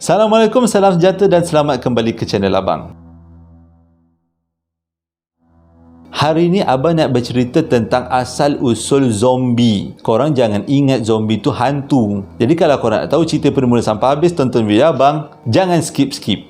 Assalamualaikum, salam sejahtera dan selamat kembali ke channel Abang. Hari ni Abang nak bercerita tentang asal-usul zombie. Korang jangan ingat zombie tu hantu. Jadi kalau korang nak tahu cerita pada mula sampai habis, tonton video Abang. Jangan skip-skip.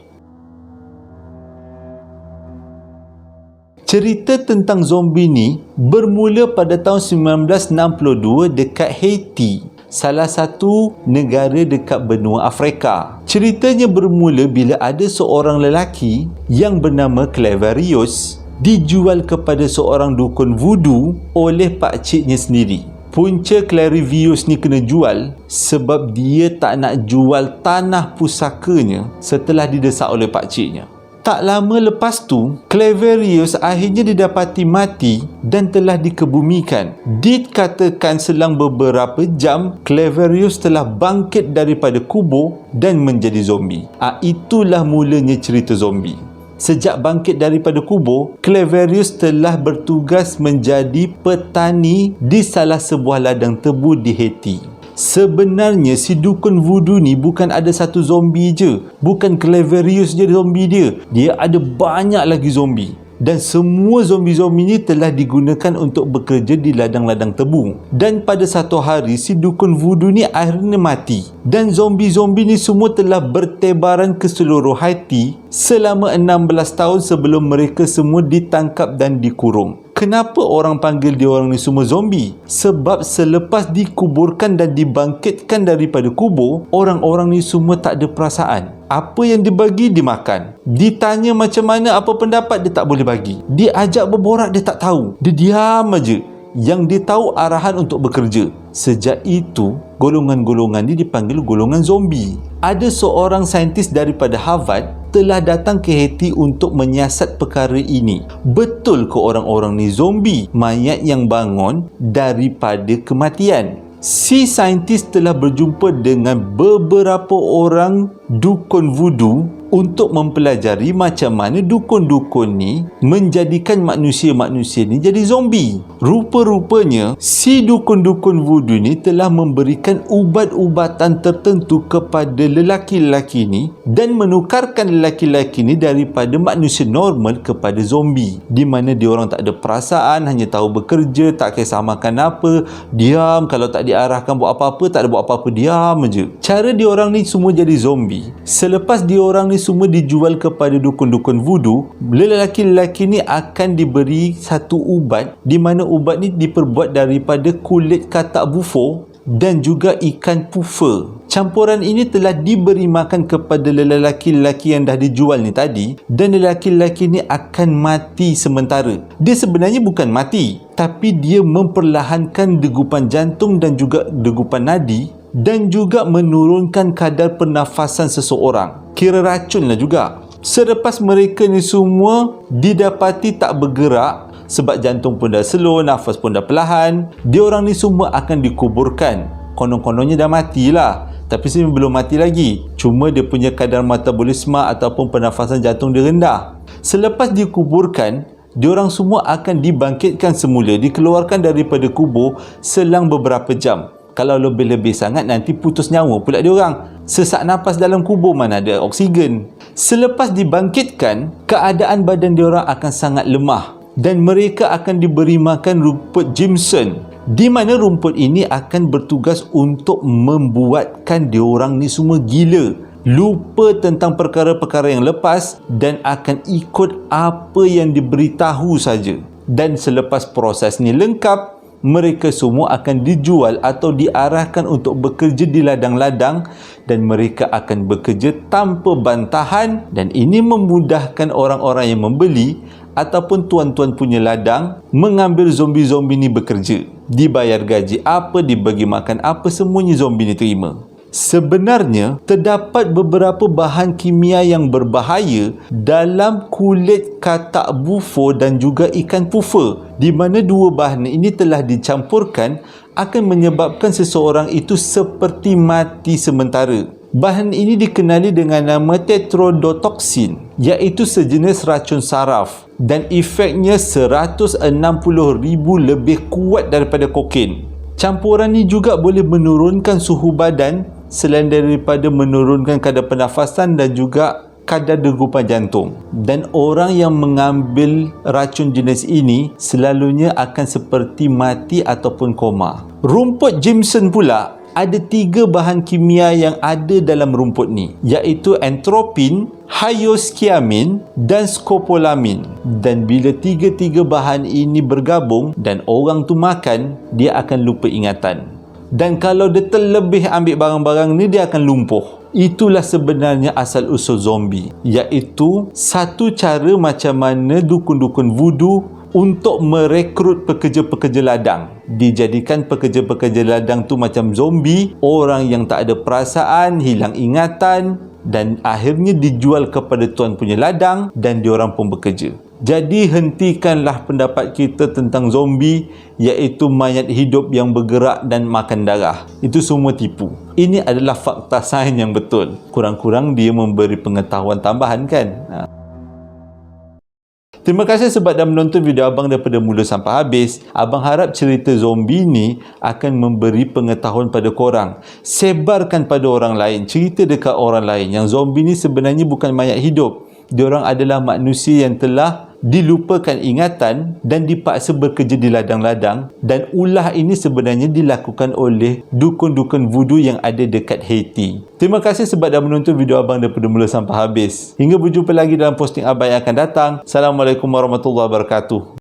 Cerita tentang zombie ni bermula pada tahun 1962 dekat Haiti, salah satu negara dekat benua Afrika. Ceritanya bermula bila ada seorang lelaki yang bernama Claverius dijual kepada seorang dukun voodoo oleh pakciknya sendiri. Punca Claverius ni kena jual sebab dia tak nak jual tanah pusakanya setelah didesak oleh pakciknya. Tak lama lepas tu, Claverius akhirnya didapati mati dan telah dikebumikan. Dikatakan selang beberapa jam, Claverius telah bangkit daripada kubur dan menjadi zombie. Itulah mulanya cerita zombie. Sejak bangkit daripada kubur, Claverius telah bertugas menjadi petani di salah sebuah ladang tebu di Haiti. Sebenarnya si dukun voodoo ni bukan ada satu zombie je. Bukan Claverius je zombie dia. Dia ada banyak lagi zombie. Dan semua zombie-zombie ni telah digunakan untuk bekerja di ladang-ladang tebu. Dan pada satu hari si dukun voodoo ni akhirnya mati. Dan zombie-zombie ni semua telah bertebaran ke seluruh Haiti selama 16 tahun sebelum mereka semua ditangkap dan dikurung. Kenapa orang panggil dia orang ni semua zombie? Sebab selepas dikuburkan dan dibangkitkan daripada kubur, orang-orang ni semua tak ada perasaan. Apa yang dibagi, dimakan. Ditanya macam mana, apa pendapat, dia tak boleh bagi. Diajak berborak, dia tak tahu. Dia diam aja. Yang dia tahu arahan untuk bekerja. Sejak itu, golongan-golongan ni dipanggil golongan zombie. Ada seorang saintis daripada Harvard telah datang ke Haiti untuk menyiasat perkara ini. Betul ke orang-orang ni zombie? Mayat yang bangun daripada kematian. Si saintis telah berjumpa dengan beberapa orang dukun voodoo untuk mempelajari macam mana dukun-dukun ni menjadikan manusia-manusia ni jadi zombie. Rupa-rupanya si dukun-dukun voodoo ni telah memberikan ubat-ubatan tertentu kepada lelaki-lelaki ni dan menukarkan lelaki-lelaki ni daripada manusia normal kepada zombie, di mana diorang tak ada perasaan, hanya tahu bekerja, tak kisah makan apa, diam, kalau tak diarahkan buat apa-apa, tak ada buat apa-apa, diam je. Cara diorang ni semua jadi zombie. Selepas diorang ni semua dijual kepada dukun-dukun voodoo, lelaki-lelaki ni akan diberi satu ubat, di mana ubat ni diperbuat daripada kulit katak bufo dan juga ikan puffer. Campuran ini telah diberi makan kepada lelaki-lelaki yang dah dijual ni tadi, dan lelaki-lelaki ni akan mati sementara. Dia sebenarnya bukan mati, tapi dia memperlahankan degupan jantung dan juga degupan nadi, dan juga menurunkan kadar pernafasan seseorang. Kira racun lah juga. Selepas mereka ni semua didapati tak bergerak sebab jantung pun dah slow, nafas pun dah perlahan, diorang ni semua akan dikuburkan. Konon-kononnya dah matilah, tapi sebenarnya belum mati lagi. Cuma dia punya kadar metabolisme ataupun pernafasan jantung dia rendah. Selepas dikuburkan, diorang semua akan dibangkitkan semula, dikeluarkan daripada kubur selang beberapa jam. Kalau lebih-lebih sangat nanti putus nyawa pula diorang. Sesak nafas dalam kubur, mana ada oksigen. Selepas dibangkitkan, keadaan badan diorang akan sangat lemah dan mereka akan diberi makan rumput Jimson, di mana rumput ini akan bertugas untuk membuatkan diorang ni semua gila, lupa tentang perkara-perkara yang lepas dan akan ikut apa yang diberitahu saja. Dan selepas proses ni lengkap, mereka semua akan dijual atau diarahkan untuk bekerja di ladang-ladang dan mereka akan bekerja tanpa bantahan, dan ini memudahkan orang-orang yang membeli ataupun tuan-tuan punya ladang mengambil zombie-zombie ni bekerja. Dibayar gaji apa, dibagi makan apa, semuanya zombie ni terima. Sebenarnya, terdapat beberapa bahan kimia yang berbahaya dalam kulit katak bufo dan juga ikan puffer, di mana dua bahan ini telah dicampurkan akan menyebabkan seseorang itu seperti mati sementara. Bahan ini dikenali dengan nama tetrodotoxin, iaitu sejenis racun saraf, dan efeknya 160,000 lebih kuat daripada kokain. Campuran ini juga boleh menurunkan suhu badan selain daripada menurunkan kadar pernafasan dan juga kadar degupan jantung. Dan orang yang mengambil racun jenis ini selalunya akan seperti mati ataupun koma. Rumput Jimson pula ada 3 bahan kimia yang ada dalam rumput ni, iaitu entropin, hyoscyamin dan scopolamin. Dan bila 3 bahan ini bergabung dan orang tu makan, dia akan lupa ingatan. Dan kalau dia terlebih ambil barang-barang ni, dia akan lumpuh. Itulah sebenarnya asal usul zombie, iaitu satu cara macam mana dukun-dukun voodoo untuk merekrut pekerja-pekerja ladang. Dijadikan pekerja-pekerja ladang tu macam zombie, orang yang tak ada perasaan, hilang ingatan, dan akhirnya dijual kepada tuan punya ladang dan diorang pun bekerja. Jadi hentikanlah pendapat kita tentang zombie, iaitu mayat hidup yang bergerak dan makan darah. Itu semua tipu. Ini adalah fakta sains yang betul. Kurang-kurang dia memberi pengetahuan tambahan kan? Terima kasih sebab dah menonton video abang daripada mula sampai habis. Abang harap cerita zombie ni akan memberi pengetahuan pada korang. Sebarkan pada orang lain, cerita dekat orang lain yang zombie ni sebenarnya bukan mayat hidup. Diorang adalah manusia yang telah dilupakan ingatan dan dipaksa bekerja di ladang-ladang, dan ulah ini sebenarnya dilakukan oleh dukun-dukun voodoo yang ada dekat Haiti. Terima kasih sebab dah menonton video abang daripada mula sampai habis. Hingga berjumpa lagi dalam posting abang yang akan datang. Assalamualaikum warahmatullahi wabarakatuh.